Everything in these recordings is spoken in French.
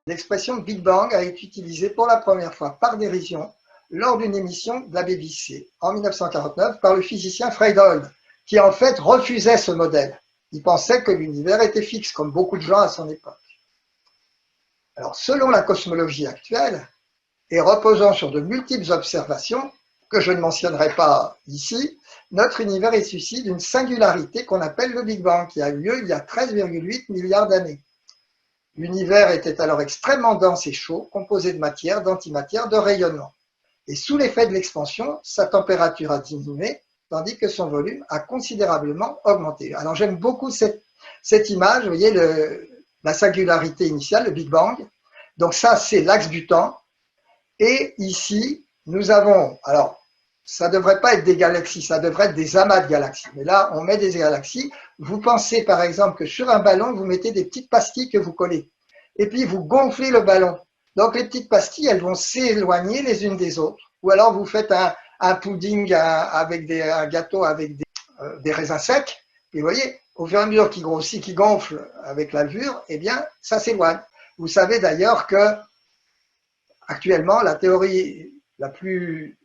L'expression Big Bang a été utilisée pour la première fois par dérision lors d'une émission de la BBC en 1949 par le physicien Freidold, qui en fait refusait ce modèle. Il pensait que l'univers était fixe, comme beaucoup de gens à son époque. Alors, selon la cosmologie actuelle, et reposant sur de multiples observations, que je ne mentionnerai pas ici, notre univers est issu d'une singularité qu'on appelle le Big Bang, qui a eu lieu il y a 13,8 milliards d'années. L'univers était alors extrêmement dense et chaud, composé de matière, d'antimatière, de rayonnement. Et sous l'effet de l'expansion, sa température a diminué, tandis que son volume a considérablement augmenté. Alors j'aime beaucoup cette image, vous voyez la singularité initiale, le Big Bang. Donc ça, c'est l'axe du temps. Et ici, nous avons, alors ça ne devrait pas être des galaxies, ça devrait être des amas de galaxies. Mais là, on met des galaxies. Vous pensez par exemple que sur un ballon, vous mettez des petites pastilles que vous collez. Et puis vous gonflez le ballon. Donc les petites pastilles, elles vont s'éloigner les unes des autres. Ou alors vous faites un pudding avec un gâteau avec des raisins secs. Et vous voyez, au fur et à mesure qu'il grossit, qu'il gonfle avec la levure, eh bien, ça s'éloigne. Vous savez d'ailleurs que actuellement, la théorie la plus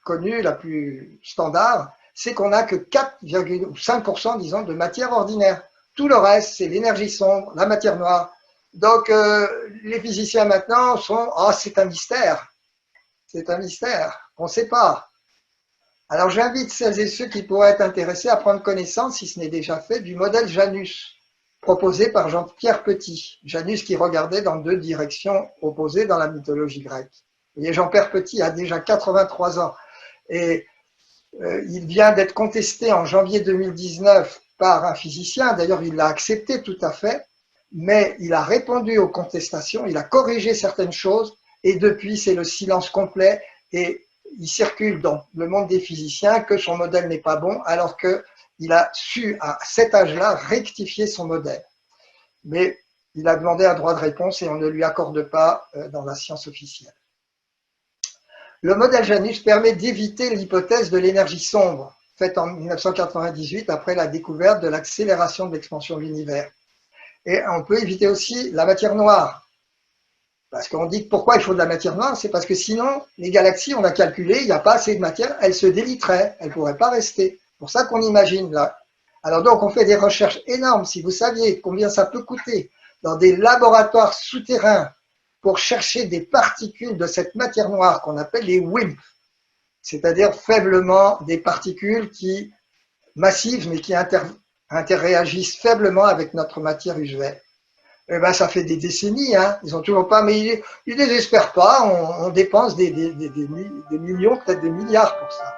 connue, la plus standard, c'est qu'on n'a que 4,5% disons, de matière ordinaire. Tout le reste, c'est l'énergie sombre, la matière noire. Donc, les physiciens maintenant sont « Oh, c'est un mystère. C'est un mystère. On ne sait pas. » Alors, j'invite celles et ceux qui pourraient être intéressés à prendre connaissance, si ce n'est déjà fait, du modèle Janus, proposé par Jean-Pierre Petit. Janus qui regardait dans deux directions opposées dans la mythologie grecque. Et Jean-Pierre Petit a déjà 83 ans. Et il vient d'être contesté en janvier 2019 par un physicien. D'ailleurs, il l'a accepté tout à fait. Mais il a répondu aux contestations, il a corrigé certaines choses. Et depuis, c'est le silence complet. Et il circule dans le monde des physiciens que son modèle n'est pas bon, alors qu'il a su, à cet âge-là, rectifier son modèle. Mais il a demandé un droit de réponse et on ne lui accorde pas dans la science officielle. Le modèle Janus permet d'éviter l'hypothèse de l'énergie sombre, faite en 1998 après la découverte de l'accélération de l'expansion de l'univers. Et on peut éviter aussi la matière noire. Parce qu'on dit que pourquoi il faut de la matière noire, c'est parce que sinon, les galaxies, on a calculé, il n'y a pas assez de matière, elles se déliteraient, elles ne pourraient pas rester. C'est pour ça qu'on imagine là. Alors donc, on fait des recherches énormes. Si vous saviez combien ça peut coûter dans des laboratoires souterrains pour chercher des particules de cette matière noire qu'on appelle les WIMP, c'est-à-dire faiblement des particules qui massives mais qui interréagissent faiblement avec notre matière usuelle. Eh ben, ça fait des décennies, hein. Ils ont toujours pas, mais ils désespèrent pas, on dépense des millions, peut-être des milliards pour ça.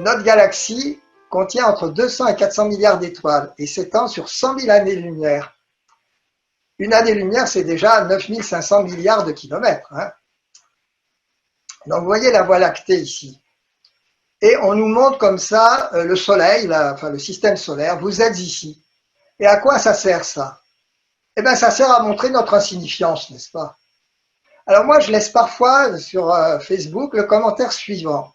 Notre galaxie contient entre 200 et 400 milliards d'étoiles et s'étend sur 100 000 années-lumière. Une année-lumière, c'est déjà 9 500 milliards de kilomètres. Hein. Donc, vous voyez la Voie lactée ici. Et on nous montre comme ça le Soleil, enfin le système solaire. Vous êtes ici. Et à quoi ça sert ça? Eh bien, ça sert à montrer notre insignifiance, n'est-ce pas? Alors moi, je laisse parfois sur Facebook le commentaire suivant.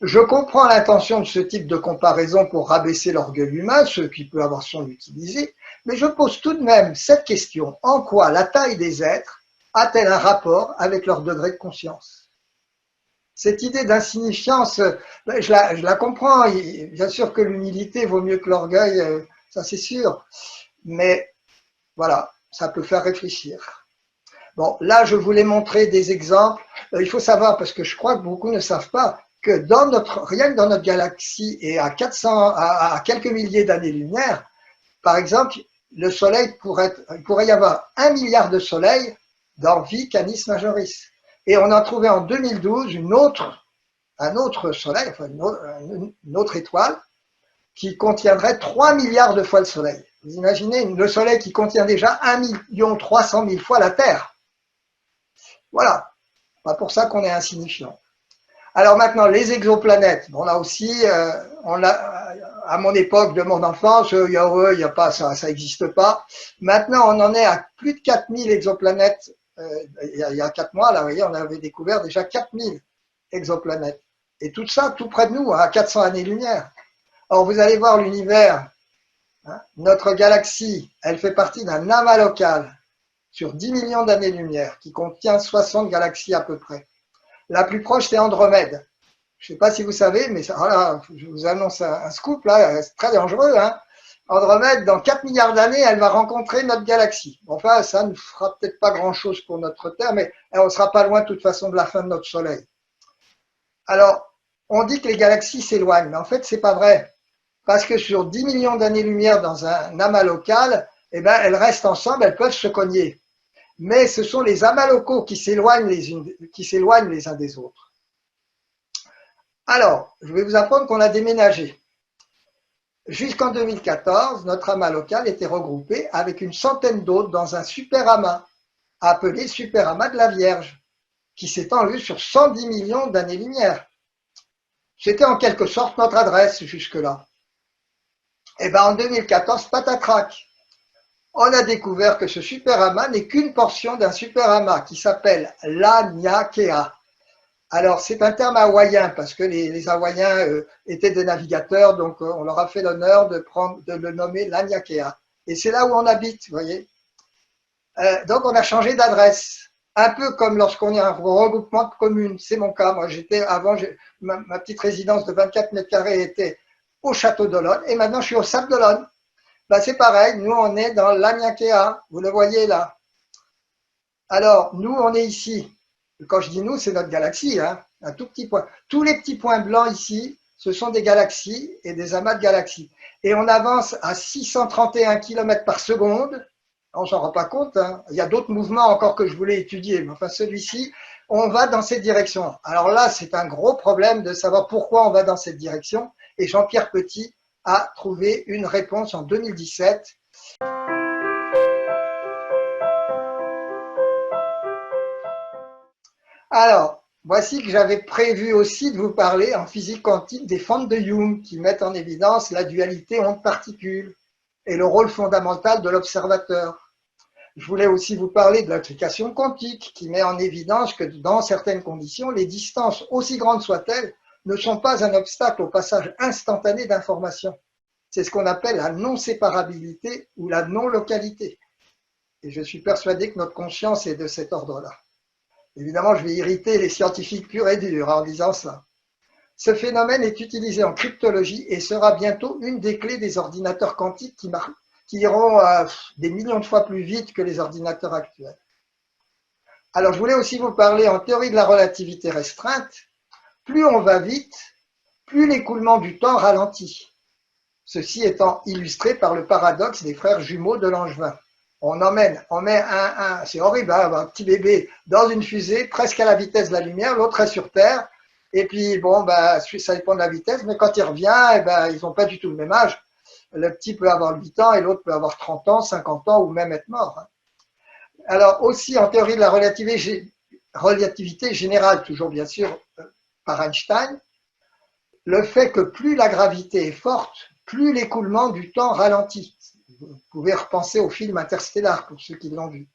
Je comprends l'intention de ce type de comparaison pour rabaisser l'orgueil humain, ce qui peut avoir son utilité, mais je pose tout de même cette question. En quoi la taille des êtres a-t-elle un rapport avec leur degré de conscience? Cette idée d'insignifiance, je la comprends. Bien sûr que l'humilité vaut mieux que l'orgueil, ça c'est sûr. Mais voilà, ça peut faire réfléchir. Bon, là, je voulais montrer des exemples. Il faut savoir, parce que je crois que beaucoup ne savent pas, que rien que dans notre galaxie et à quelques milliers d'années-lumière, par exemple, le Soleil il pourrait y avoir 1 milliard de soleils dans V Canis Majoris. Et on a trouvé en 2012 un autre soleil, enfin une autre étoile, qui contiendrait 3 milliards de fois le Soleil. Vous imaginez le Soleil qui contient déjà 1 300 000 fois la Terre. Voilà. C'est pour ça qu'on est insignifiant. Alors maintenant, les exoplanètes, bon, là aussi, à mon époque de mon enfance, il y a pas ça, ça n'existe pas. Maintenant, on en est à plus de 4000 exoplanètes. Il y a 4 mois, là, vous voyez, on avait découvert déjà 4000 exoplanètes. Et tout ça, tout près de nous, à 400 années-lumière. Alors, vous allez voir l'univers. Hein, notre galaxie, elle fait partie d'un amas local sur 10 millions d'années-lumière qui contient 60 galaxies à peu près. La plus proche, c'est Andromède. Je ne sais pas si vous savez, mais ça, voilà, je vous annonce un scoop, là, c'est très dangereux. Hein. Andromède, dans 4 milliards d'années, elle va rencontrer notre galaxie. Enfin, ça ne fera peut-être pas grand-chose pour notre Terre, mais on ne sera pas loin de toute façon de la fin de notre Soleil. Alors, on dit que les galaxies s'éloignent, mais en fait, ce n'est pas vrai. Parce que sur 10 millions d'années-lumière dans un amas local, eh ben, elles restent ensemble, elles peuvent se cogner. Mais ce sont les amas locaux qui s'éloignent les uns des autres. Alors, je vais vous apprendre qu'on a déménagé. Jusqu'en 2014, notre amas local était regroupé avec une centaine d'autres dans un super amas, appelé super amas de la Vierge, qui s'étend lui sur 110 millions d'années-lumière. C'était en quelque sorte notre adresse jusque-là. Et bien en 2014, patatrac. On a découvert que ce super amas n'est qu'une portion d'un super amas qui s'appelle l'Aniakea. Alors, c'est un terme hawaïen parce que les Hawaïens étaient des navigateurs, donc on leur a fait l'honneur de le nommer l'Aniakea. Et c'est là où on habite, vous voyez. Donc, on a changé d'adresse. Un peu comme lorsqu'on est un regroupement de communes. C'est mon cas. Moi, ma petite résidence de 24 mètres carrés était au Château d'Olonne et maintenant, je suis au Sable d'Olonne. Ben, c'est pareil, nous on est dans l'Aniakea, vous le voyez là. Alors, nous on est ici. Quand je dis nous, c'est notre galaxie, hein, un tout petit point. Tous les petits points blancs ici, ce sont des galaxies et des amas de galaxies. Et on avance à 631 km par seconde. On ne s'en rend pas compte, hein. Il y a d'autres mouvements encore que je voulais étudier, mais enfin celui-ci, on va dans cette direction. Alors là, c'est un gros problème de savoir pourquoi on va dans cette direction. Et Jean-Pierre Petit a trouvé une réponse en 2017. Alors, voici que j'avais prévu aussi de vous parler en physique quantique des fentes de Young qui mettent en évidence la dualité onde-particule et le rôle fondamental de l'observateur. Je voulais aussi vous parler de l'application quantique qui met en évidence que dans certaines conditions, les distances, aussi grandes soient-elles, ne sont pas un obstacle au passage instantané d'informations. C'est ce qu'on appelle la non-séparabilité ou la non-localité. Et je suis persuadé que notre conscience est de cet ordre-là. Évidemment, je vais irriter les scientifiques purs et durs en disant ça. Ce phénomène est utilisé en cryptologie et sera bientôt une des clés des ordinateurs quantiques qui iront des millions de fois plus vite que les ordinateurs actuels. Alors, je voulais aussi vous parler en théorie de la relativité restreinte. Plus on va vite, plus l'écoulement du temps ralentit. Ceci étant illustré par le paradoxe des frères jumeaux de Langevin. On met c'est horrible, hein, un petit bébé dans une fusée presque à la vitesse de la lumière, l'autre est sur Terre, et puis bon, bah, ça dépend de la vitesse, mais quand il revient, eh ben, ils n'ont pas du tout le même âge. Le petit peut avoir 8 ans et l'autre peut avoir 30 ans, 50 ans ou même être mort. Alors aussi en théorie de la relativité générale, toujours bien sûr par Einstein, le fait que plus la gravité est forte, plus l'écoulement du temps ralentit. Vous pouvez repenser au film Interstellar pour ceux qui l'ont vu.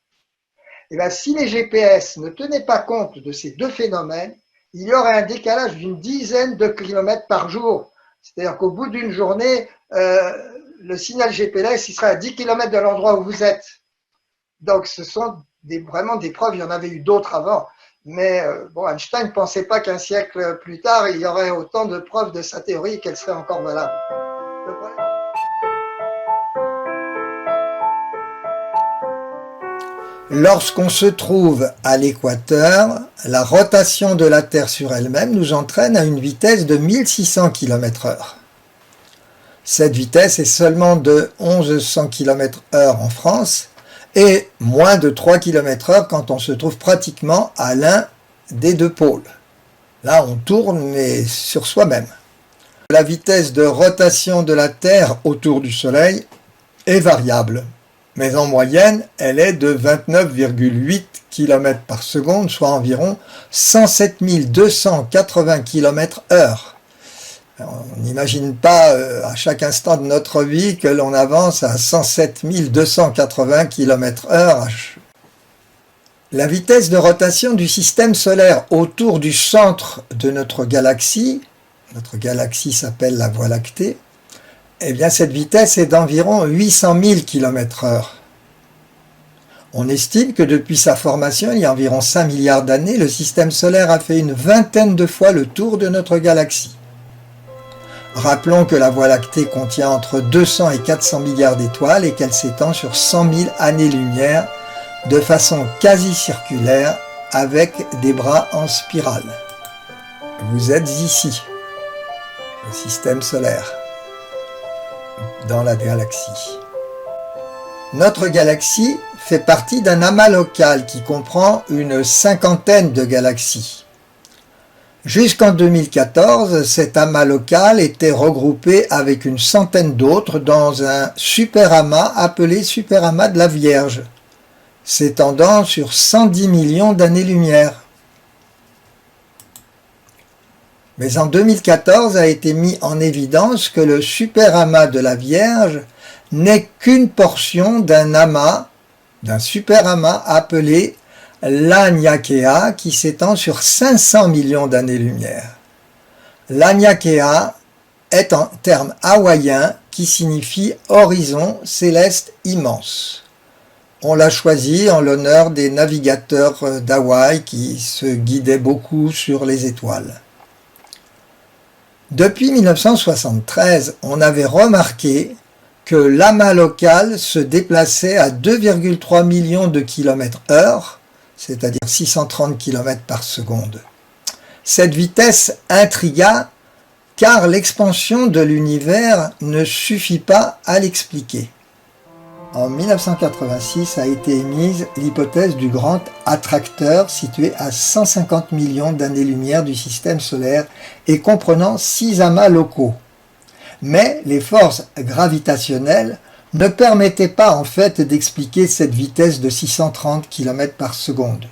Et bien, si les GPS ne tenaient pas compte de ces deux phénomènes, il y aurait un décalage d'une dizaine de kilomètres par jour. C'est-à-dire qu'au bout d'une journée, le signal GPS il serait à 10 km de l'endroit où vous êtes. Donc, ce sont vraiment des preuves. Il y en avait eu d'autres avant. Mais bon, Einstein ne pensait pas qu'un siècle plus tard, il y aurait autant de preuves de sa théorie qu'elle serait encore valable. Lorsqu'on se trouve à l'équateur, la rotation de la Terre sur elle-même nous entraîne à une vitesse de 1600 km/h. Cette vitesse est seulement de 1100 km/h en France et moins de 3 km/h quand on se trouve pratiquement à l'un des deux pôles. Là, on tourne, mais sur soi-même. La vitesse de rotation de la Terre autour du Soleil est variable. mais en moyenne, elle est de 29,8 km par seconde, soit environ 107 280 km/h. On n'imagine pas à chaque instant de notre vie que l'on avance à 107 280 km/h. La vitesse de rotation du système solaire autour du centre de notre galaxie s'appelle la Voie lactée, eh bien cette vitesse est d'environ 800 000 km/h. On estime que depuis sa formation, il y a environ 5 milliards d'années, le système solaire a fait une vingtaine de fois le tour de notre galaxie. Rappelons que la Voie lactée contient entre 200 et 400 milliards d'étoiles et qu'elle s'étend sur 100 000 années-lumière de façon quasi circulaire avec des bras en spirale. Vous êtes ici, le système solaire, dans la galaxie. Notre galaxie fait partie d'un amas local qui comprend une cinquantaine de galaxies. Jusqu'en 2014, cet amas local était regroupé avec une centaine d'autres dans un superamas appelé superamas de la Vierge, s'étendant sur 110 millions d'années-lumière. Mais en 2014 a été mis en évidence que le superamas de la Vierge n'est qu'une portion d'un superamas appelé l'Aniakea qui s'étend sur 500 millions d'années-lumière. L'Aniakea est un terme hawaïen qui signifie horizon céleste immense. On l'a choisi en l'honneur des navigateurs d'Hawaï qui se guidaient beaucoup sur les étoiles. Depuis 1973, on avait remarqué que l'amas local se déplaçait à 2,3 millions de km/h, c'est-à-dire 630 km par seconde. Cette vitesse intrigua car l'expansion de l'univers ne suffit pas à l'expliquer. En 1986 a été émise l'hypothèse du grand attracteur situé à 150 millions d'années-lumière du système solaire et comprenant 6 amas locaux. Mais les forces gravitationnelles ne permettaient pas en fait d'expliquer cette vitesse de 630 km par seconde.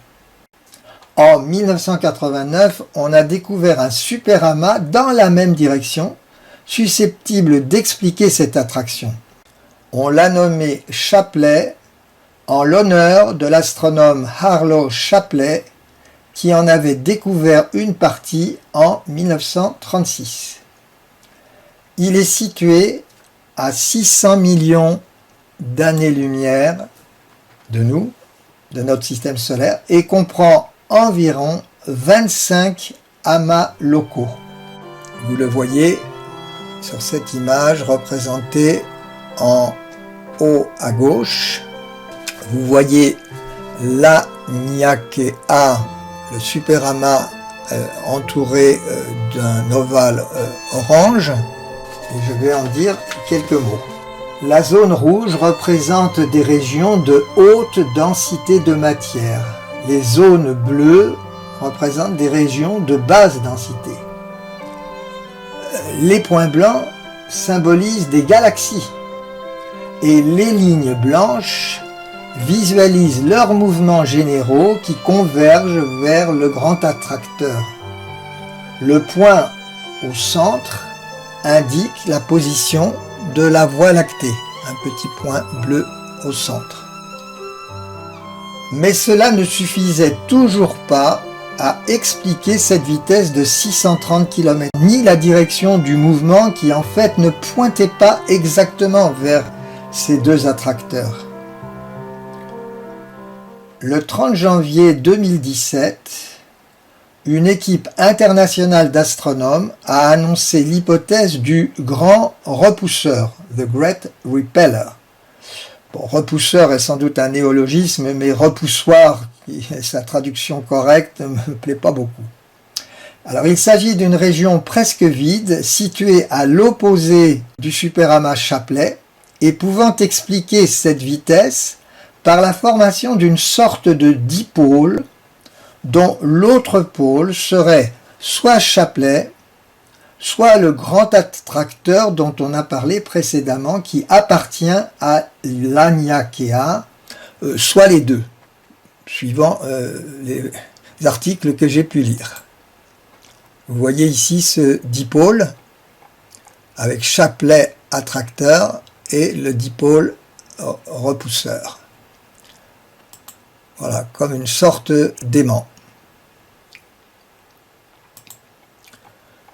En 1989, on a découvert un superamas dans la même direction, susceptible d'expliquer cette attraction. On l'a nommé Shapley en l'honneur de l'astronome Harlow Shapley qui en avait découvert une partie en 1936. Il est situé à 600 millions d'années-lumière de nous, de notre système solaire, et comprend environ 25 amas locaux. Vous le voyez sur cette image représentée en haut à gauche. Vous voyez l'Aniakea, le superamas entouré d'un ovale orange, et je vais en dire quelques mots. La zone rouge représente des régions de haute densité de matière. Les zones bleues représentent des régions de basse densité. Les points blancs symbolisent des galaxies et les lignes blanches visualisent leurs mouvements généraux qui convergent vers le grand attracteur. Le point au centre indique la position de la Voie lactée, un petit point bleu au centre. Mais cela ne suffisait toujours pas à expliquer cette vitesse de 630 km, ni la direction du mouvement qui en fait ne pointait pas exactement vers ces deux attracteurs. Le 30 janvier 2017, une équipe internationale d'astronomes a annoncé l'hypothèse du grand repousseur, The Great Repeller. Bon, repousseur est sans doute un néologisme, mais repoussoir, sa traduction correcte, ne me plaît pas beaucoup. Alors, il s'agit d'une région presque vide, située à l'opposé du superamas Shapley, et pouvant expliquer cette vitesse par la formation d'une sorte de dipôle, dont l'autre pôle serait soit Shapley, soit le grand attracteur dont on a parlé précédemment, qui appartient à l'Aniakea, soit les deux, suivant les articles que j'ai pu lire. Vous voyez ici ce dipôle avec chapelet attracteur et le dipôle repousseur. Voilà, comme une sorte d'aimant.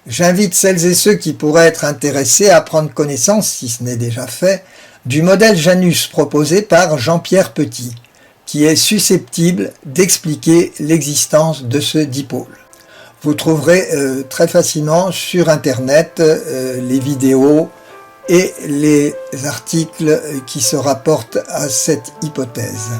J'invite celles et ceux qui pourraient être intéressés à prendre connaissance, si ce n'est déjà fait, du modèle Janus proposé par Jean-Pierre Petit, qui est susceptible d'expliquer l'existence de ce dipôle. Vous trouverez très facilement sur Internet les vidéos et les articles qui se rapportent à cette hypothèse.